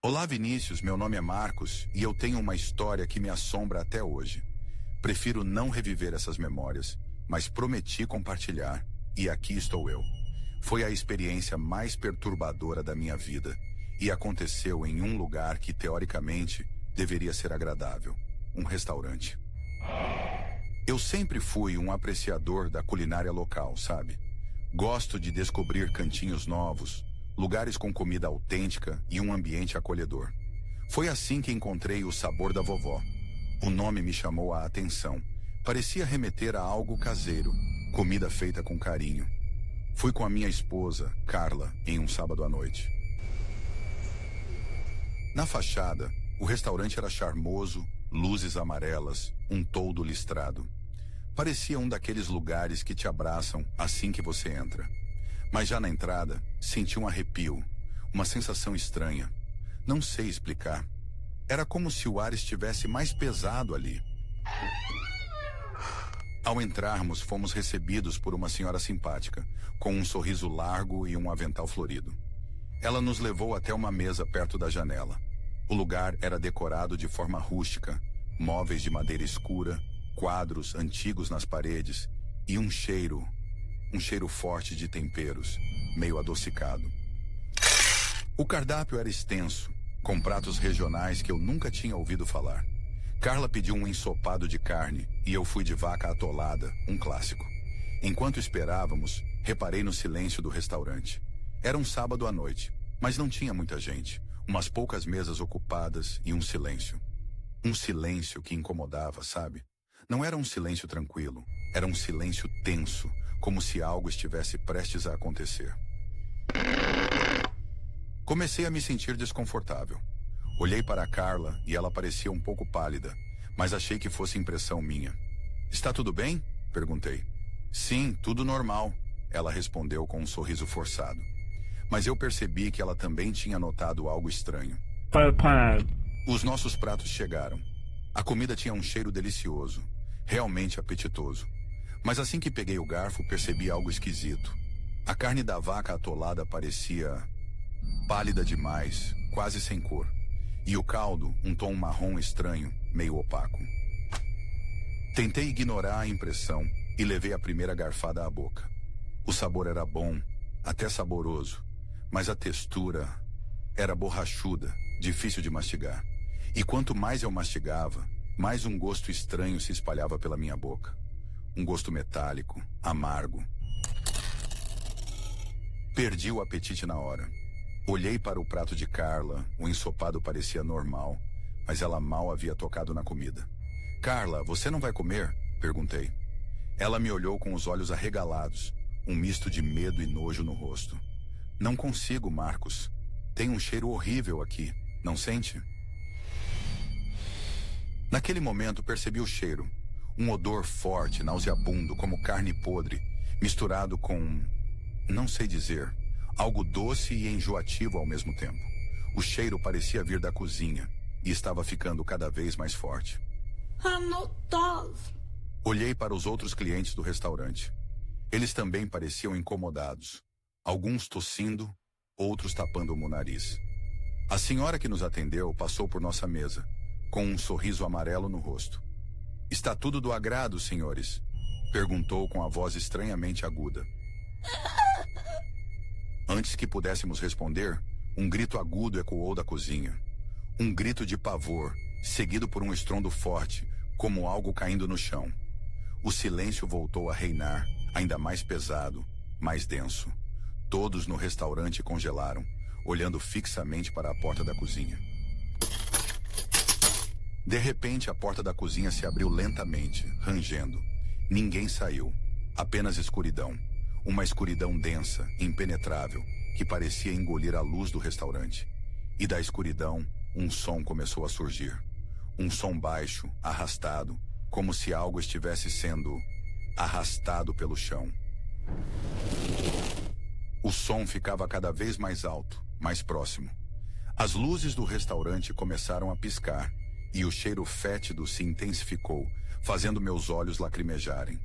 Olá, Vinícius, meu nome é Marcos e eu tenho uma história que me assombra até hoje. Prefiro não reviver essas memórias, mas prometi compartilhar, e aqui estou eu. Foi a experiência mais perturbadora da minha vida e aconteceu em um lugar que, teoricamente, deveria ser agradável, um restaurante. Eu sempre fui um apreciador da culinária local, sabe? Gosto de descobrir cantinhos novos, lugares com comida autêntica e um ambiente acolhedor. Foi assim que encontrei o Sabor da Vovó. O nome me chamou a atenção. Parecia remeter a algo caseiro, comida feita com carinho. Fui com a minha esposa, Carla, em um sábado à noite. Na fachada, o restaurante era charmoso, luzes amarelas, um toldo listrado. Parecia um daqueles lugares que te abraçam assim que você entra. Mas já na entrada, senti um arrepio, uma sensação estranha. Não sei explicar. Era como se o ar estivesse mais pesado ali. Ao entrarmos, fomos recebidos por uma senhora simpática, com um sorriso largo e um avental florido. Ela nos levou até uma mesa perto da janela. O lugar era decorado de forma rústica, móveis de madeira escura, quadros antigos nas paredes e um cheiro forte de temperos, meio adocicado. O cardápio era extenso, com pratos regionais que eu nunca tinha ouvido falar. Carla pediu um ensopado de carne e eu fui de vaca atolada, um clássico. Enquanto esperávamos, reparei no silêncio do restaurante. Era um sábado à noite, mas não tinha muita gente, umas poucas mesas ocupadas e um silêncio. Um silêncio que incomodava, sabe? Não era um silêncio tranquilo, era um silêncio tenso, como se algo estivesse prestes a acontecer. Comecei a me sentir desconfortável. Olhei para a Carla e ela parecia um pouco pálida, mas achei que fosse impressão minha. "Está tudo bem?" perguntei. "Sim, tudo normal", ela respondeu com um sorriso forçado. Mas eu percebi que ela também tinha notado algo estranho. Os nossos pratos chegaram. A comida tinha um cheiro delicioso, realmente apetitoso. Mas assim que peguei o garfo, percebi algo esquisito. A carne da vaca atolada parecia pálida demais, quase sem cor. E o caldo, um tom marrom estranho, meio opaco. Tentei ignorar a impressão e levei a primeira garfada à boca. O sabor era bom, até saboroso, mas a textura era borrachuda, difícil de mastigar. E quanto mais eu mastigava, mais um gosto estranho se espalhava pela minha boca. Um gosto metálico, amargo. Perdi o apetite na hora. Olhei para o prato de Carla, o ensopado parecia normal, mas ela mal havia tocado na comida. "Carla, você não vai comer?" perguntei. Ela me olhou com os olhos arregalados, um misto de medo e nojo no rosto. "Não consigo, Marcos. Tem um cheiro horrível aqui, não sente?" Naquele momento percebi o cheiro. Um odor forte, nauseabundo, como carne podre, misturado com... não sei dizer, algo doce e enjoativo ao mesmo tempo. O cheiro parecia vir da cozinha e estava ficando cada vez mais forte. Olhei para os outros clientes do restaurante. Eles também pareciam incomodados. Alguns tossindo, outros tapando o nariz. A senhora que nos atendeu passou por nossa mesa, com um sorriso amarelo no rosto. "Está tudo do agrado, senhores?" perguntou com a voz estranhamente aguda. Antes que pudéssemos responder, um grito agudo ecoou da cozinha. Um grito de pavor, seguido por um estrondo forte, como algo caindo no chão. O silêncio voltou a reinar, ainda mais pesado, mais denso. Todos no restaurante congelaram, olhando fixamente para a porta da cozinha. De repente, a porta da cozinha se abriu lentamente, rangendo. Ninguém saiu, apenas escuridão. Uma escuridão densa, impenetrável, que parecia engolir a luz do restaurante. E da escuridão, um som começou a surgir. Um som baixo, arrastado, como se algo estivesse sendo arrastado pelo chão. O som ficava cada vez mais alto, mais próximo. As luzes do restaurante começaram a piscar, e o cheiro fétido se intensificou, fazendo meus olhos lacrimejarem.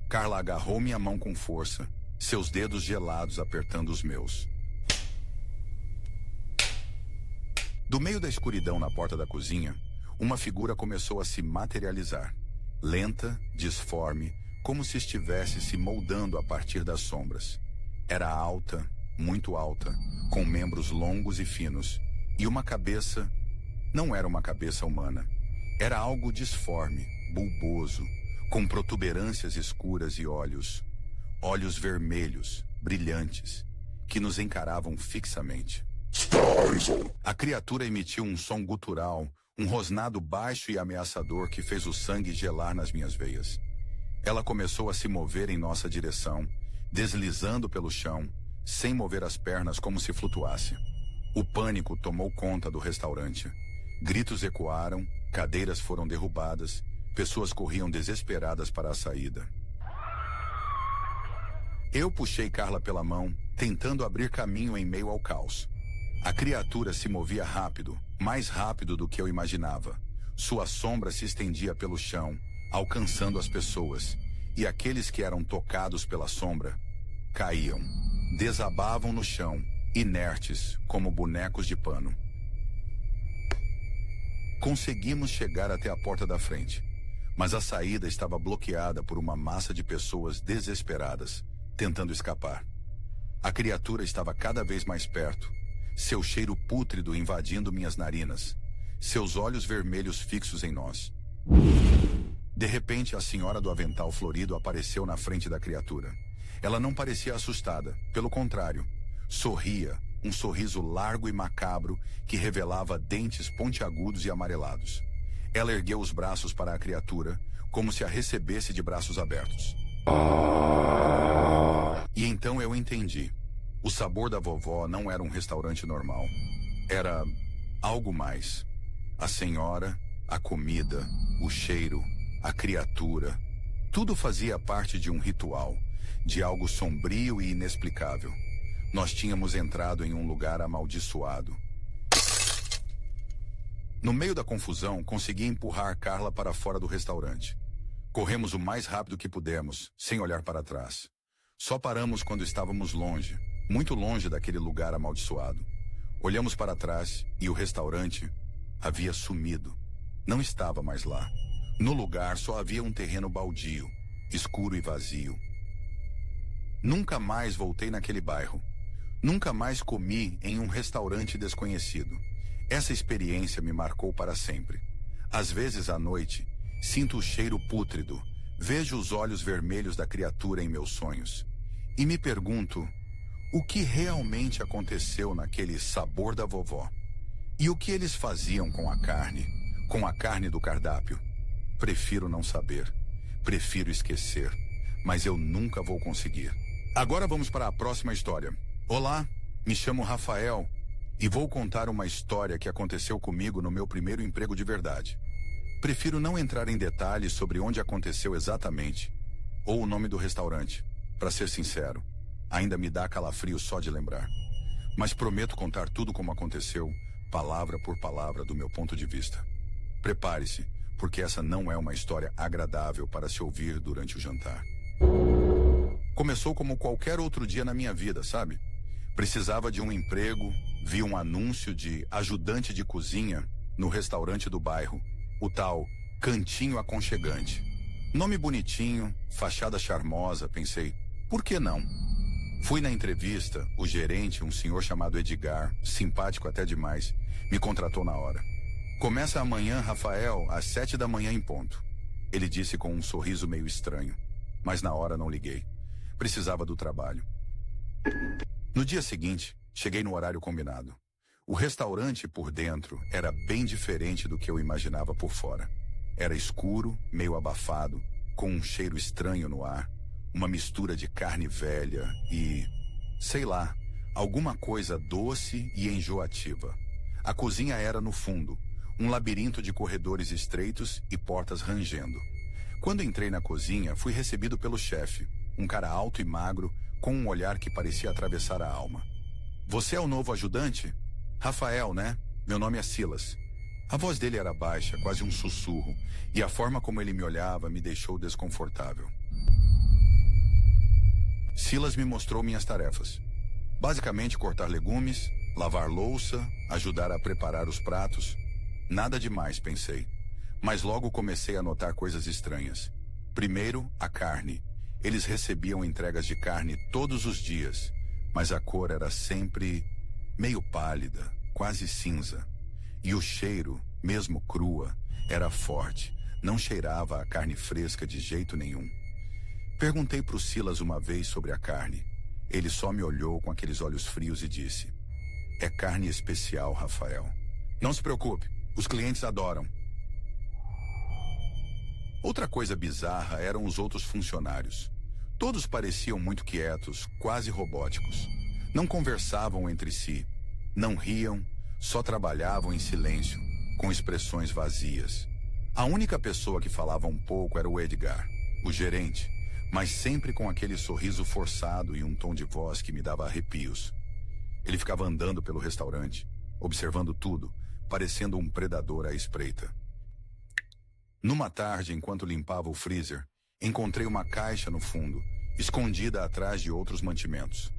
Carla agarrou minha mão com força, seus dedos gelados apertando os meus. Do meio da escuridão na porta da cozinha, uma figura começou a se materializar. Lenta, disforme, como se estivesse se moldando a partir das sombras. Era alta, muito alta, com membros longos e finos, e uma cabeça. Não era uma cabeça humana. Era algo disforme, bulboso, com protuberâncias escuras e olhos vermelhos, brilhantes, que nos encaravam fixamente. A criatura emitiu um som gutural, um rosnado baixo e ameaçador que fez o sangue gelar nas minhas veias. Ela começou a se mover em nossa direção, deslizando pelo chão, sem mover as pernas como se flutuasse. O pânico tomou conta do restaurante. Gritos ecoaram, cadeiras foram derrubadas, pessoas corriam desesperadas para a saída. Eu puxei Carla pela mão, tentando abrir caminho em meio ao caos. A criatura se movia rápido, mais rápido do que eu imaginava. Sua sombra se estendia pelo chão, alcançando as pessoas, e aqueles que eram tocados pela sombra caíam, desabavam no chão, inertes como bonecos de pano. Conseguimos chegar até a porta da frente, mas a saída estava bloqueada por uma massa de pessoas desesperadas, tentando escapar. A criatura estava cada vez mais perto, seu cheiro pútrido invadindo minhas narinas, seus olhos vermelhos fixos em nós. De repente, a senhora do avental florido apareceu na frente da criatura. Ela não parecia assustada, pelo contrário, sorria, um sorriso largo e macabro que revelava dentes pontiagudos e amarelados. Ela ergueu os braços para a criatura, como se a recebesse de braços abertos. E então eu entendi. O sabor da vovó não era um restaurante normal. Era algo mais. A senhora, a comida, o cheiro, a criatura. Tudo fazia parte de um ritual, de algo sombrio e inexplicável. Nós tínhamos entrado em um lugar amaldiçoado. No meio da confusão, consegui empurrar Carla para fora do restaurante. Corremos o mais rápido que pudemos, sem olhar para trás. Só paramos quando estávamos longe, muito longe daquele lugar amaldiçoado. Olhamos para trás e o restaurante havia sumido. Não estava mais lá. No lugar só havia um terreno baldio, escuro e vazio. Nunca mais voltei naquele bairro. Nunca mais comi em um restaurante desconhecido. Essa experiência me marcou para sempre. Às vezes à noite, sinto o cheiro pútrido, vejo os olhos vermelhos da criatura em meus sonhos. E me pergunto, o que realmente aconteceu naquele sabor da vovó? E o que eles faziam com a carne do cardápio? Prefiro não saber. Prefiro esquecer. Mas eu nunca vou conseguir. Agora vamos para a próxima história. Olá, me chamo Rafael e vou contar uma história que aconteceu comigo no meu primeiro emprego de verdade. Prefiro não entrar em detalhes sobre onde aconteceu exatamente, ou o nome do restaurante. Para ser sincero, ainda me dá calafrio só de lembrar. Mas prometo contar tudo como aconteceu, palavra por palavra do meu ponto de vista. Prepare-se, porque essa não é uma história agradável para se ouvir durante o jantar. Começou como qualquer outro dia na minha vida, sabe? Precisava de um emprego, vi um anúncio de ajudante de cozinha no restaurante do bairro, o tal Cantinho Aconchegante. Nome bonitinho, fachada charmosa, pensei, por que não? Fui na entrevista, o gerente, um senhor chamado Edgar, simpático até demais, me contratou na hora. Começa amanhã, Rafael, às 7 da manhã em ponto. Ele disse com um sorriso meio estranho, mas na hora não liguei. Precisava do trabalho. No dia seguinte, cheguei no horário combinado. O restaurante por dentro era bem diferente do que eu imaginava por fora. Era escuro, meio abafado, com um cheiro estranho no ar, uma mistura de carne velha e, sei lá, alguma coisa doce e enjoativa. A cozinha era no fundo, um labirinto de corredores estreitos e portas rangendo. Quando entrei na cozinha, fui recebido pelo chefe, um cara alto e magro, com um olhar que parecia atravessar a alma. Você é o novo ajudante? Rafael, né? Meu nome é Silas. A voz dele era baixa, quase um sussurro, e a forma como ele me olhava me deixou desconfortável. Silas me mostrou minhas tarefas. Basicamente cortar legumes, Lavar louça, ajudar a preparar os pratos. Nada demais, pensei. Mas logo comecei a notar coisas estranhas. Primeiro, a carne. Eles recebiam entregas de carne todos os dias, mas a cor era sempre meio pálida, quase cinza. E o cheiro, mesmo crua, era forte. Não cheirava a carne fresca de jeito nenhum. Perguntei para o Silas uma vez sobre a carne. Ele só me olhou com aqueles olhos frios e disse: "É carne especial, Rafael. Não se preocupe, os clientes adoram." Outra coisa bizarra eram os outros funcionários. Todos pareciam muito quietos, quase robóticos. Não conversavam entre si, não riam, só trabalhavam em silêncio, com expressões vazias. A única pessoa que falava um pouco era o Edgar, o gerente, mas sempre com aquele sorriso forçado e um tom de voz que me dava arrepios. Ele ficava andando pelo restaurante, observando tudo, parecendo um predador à espreita. Numa tarde, enquanto limpava o freezer, encontrei uma caixa no fundo, escondida atrás de outros mantimentos.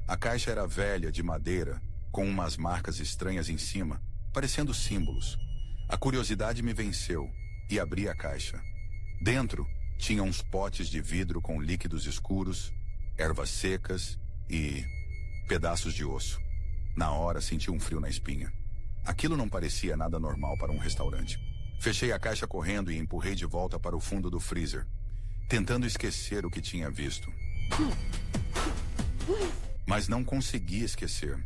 A caixa era velha, de madeira, com umas marcas estranhas em cima, parecendo símbolos. A curiosidade me venceu e abri a caixa. Dentro, tinha uns potes de vidro com líquidos escuros, ervas secas e pedaços de osso. Na hora, senti um frio na espinha. Aquilo não parecia nada normal para um restaurante. Fechei a caixa correndo e empurrei de volta para o fundo do freezer, tentando esquecer o que tinha visto. Mas não consegui esquecer.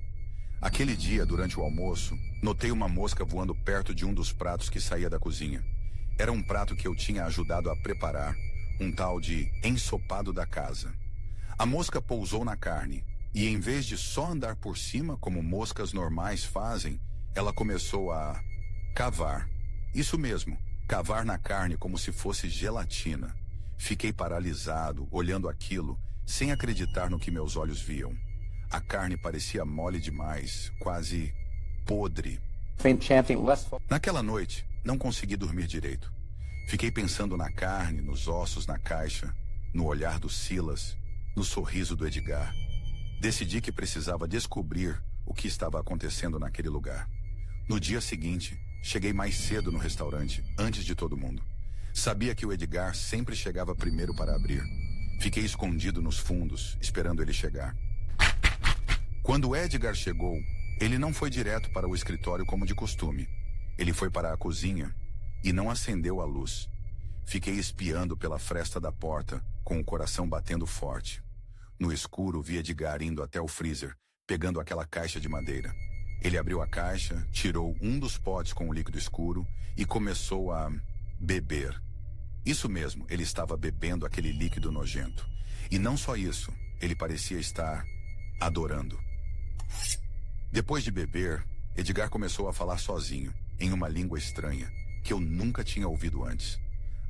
Aquele dia, durante o almoço, notei uma mosca voando perto de um dos pratos que saía da cozinha. Era um prato que eu tinha ajudado a preparar, um tal de ensopado da casa. A mosca pousou na carne e, em vez de só andar por cima, como moscas normais fazem, ela começou a cavar. Isso mesmo, cavar na carne como se fosse gelatina. Fiquei paralisado, olhando aquilo, sem acreditar no que meus olhos viam. A carne parecia mole demais, quase podre. Naquela noite, não consegui dormir direito. Fiquei pensando na carne, nos ossos na caixa, no olhar do Silas, no sorriso do Edgar. Decidi que precisava descobrir o que estava acontecendo naquele lugar. No dia seguinte, cheguei mais cedo no restaurante, antes de todo mundo. Sabia que o Edgar sempre chegava primeiro para abrir. Fiquei escondido nos fundos, esperando ele chegar. Quando o Edgar chegou, ele não foi direto para o escritório como de costume. Ele foi para a cozinha e não acendeu a luz. Fiquei espiando pela fresta da porta, com o coração batendo forte. No escuro, vi Edgar indo até o freezer, pegando aquela caixa de madeira. Ele abriu a caixa, tirou um dos potes com o líquido escuro e começou a beber. Isso mesmo, ele estava bebendo aquele líquido nojento. E não só isso, ele parecia estar adorando. Depois de beber, Edgar começou a falar sozinho, em uma língua estranha, que eu nunca tinha ouvido antes.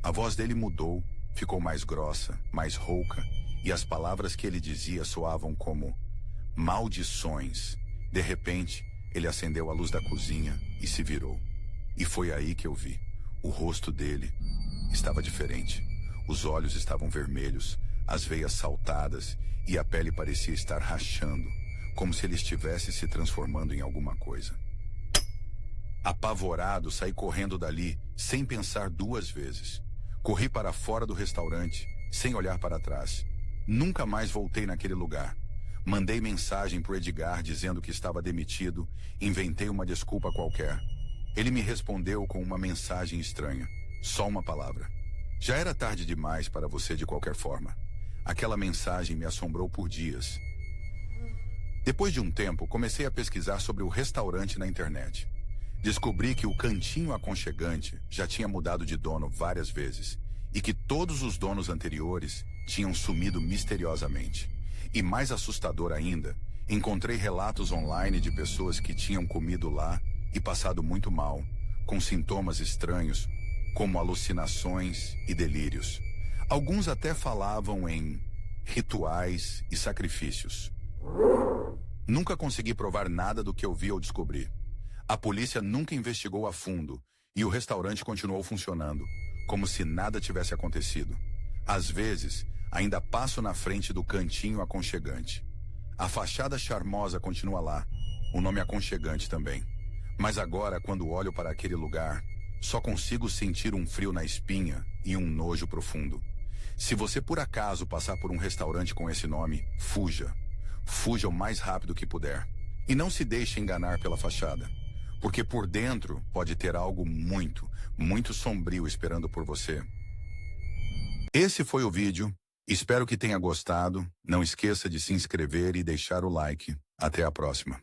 A voz dele mudou, ficou mais grossa, mais rouca, e as palavras que ele dizia soavam como maldições. De repente, ele acendeu a luz da cozinha e se virou. E foi aí que eu vi. O rosto dele estava diferente. Os olhos estavam vermelhos, as veias saltadas e a pele parecia estar rachando, como se ele estivesse se transformando em alguma coisa. Apavorado, saí correndo dali, sem pensar duas vezes. Corri para fora do restaurante, sem olhar para trás. Nunca mais voltei naquele lugar. Mandei mensagem pro Edgar dizendo que estava demitido, inventei uma desculpa qualquer. Ele me respondeu com uma mensagem estranha, só uma palavra. Já era tarde demais para você de qualquer forma. Aquela mensagem me assombrou por dias. Depois de um tempo, comecei a pesquisar sobre o restaurante na internet. Descobri que o Cantinho Aconchegante já tinha mudado de dono várias vezes e que todos os donos anteriores tinham sumido misteriosamente. E mais assustador ainda, encontrei relatos online de pessoas que tinham comido lá e passado muito mal, com sintomas estranhos, como alucinações e delírios. Alguns até falavam em rituais e sacrifícios. Nunca consegui provar nada do que eu vi ou descobri. A polícia nunca investigou a fundo e o restaurante continuou funcionando, como se nada tivesse acontecido. Às vezes, ainda passo na frente do Cantinho Aconchegante. A fachada charmosa continua lá, um nome aconchegante também. Mas agora, quando olho para aquele lugar, só consigo sentir um frio na espinha e um nojo profundo. Se você por acaso passar por um restaurante com esse nome, fuja. Fuja o mais rápido que puder. E não se deixe enganar pela fachada, porque por dentro pode ter algo muito, muito sombrio esperando por você. Esse foi o vídeo. Espero que tenha gostado. Não esqueça de se inscrever e deixar o like. Até a próxima.